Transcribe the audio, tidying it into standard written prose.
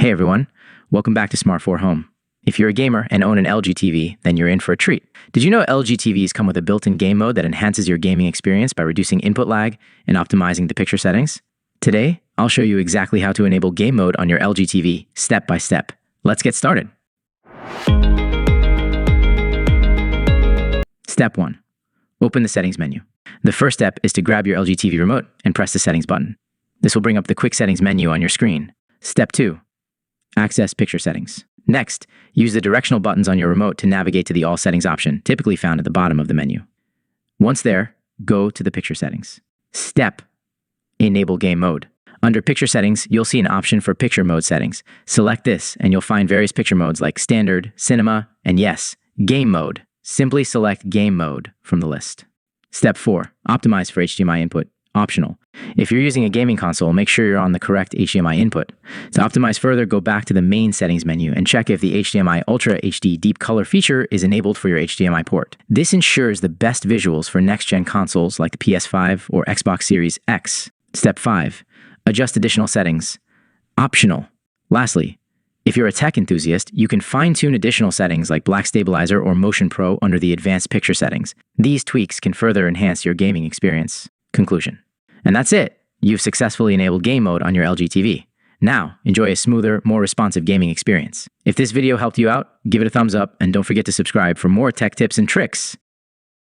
Hey everyone, welcome back to Smart 4 Home. If you're a gamer and own an LG TV, then you're in for a treat. Did you know LG TVs come with a built-in game mode that enhances your gaming experience by reducing input lag and optimizing the picture settings? Today, I'll show you exactly how to enable game mode on your LG TV, step by step. Let's get started. Step 1. Open the settings menu. The first step is to grab your LG TV remote and press the settings button. This will bring up the quick settings menu on your screen. Step 2. Access picture settings. Next, use the directional buttons on your remote to navigate to the All Settings option, typically found at the bottom of the menu. Once there, go to the picture settings. Step. Enable game mode. Under picture settings, you'll see an option for picture mode settings. Select this, and you'll find various picture modes like standard, cinema, and yes, game mode. Simply select game mode from the list. Step 4. Optimize for HDMI input. Optional. If you're using a gaming console, make sure you're on the correct HDMI input. To optimize further, go back to the main settings menu and check if the HDMI Ultra HD Deep Color feature is enabled for your HDMI port. This ensures the best visuals for next-gen consoles like the PS5 or Xbox Series X. Step 5. Adjust additional settings. Optional. Lastly, if you're a tech enthusiast, you can fine-tune additional settings like Black Stabilizer or Motion Pro under the advanced picture settings. These tweaks can further enhance your gaming experience. Conclusion. And that's it. You've successfully enabled game mode on your LG TV. Now, enjoy a smoother, more responsive gaming experience. If this video helped you out, give it a thumbs up and don't forget to subscribe for more tech tips and tricks.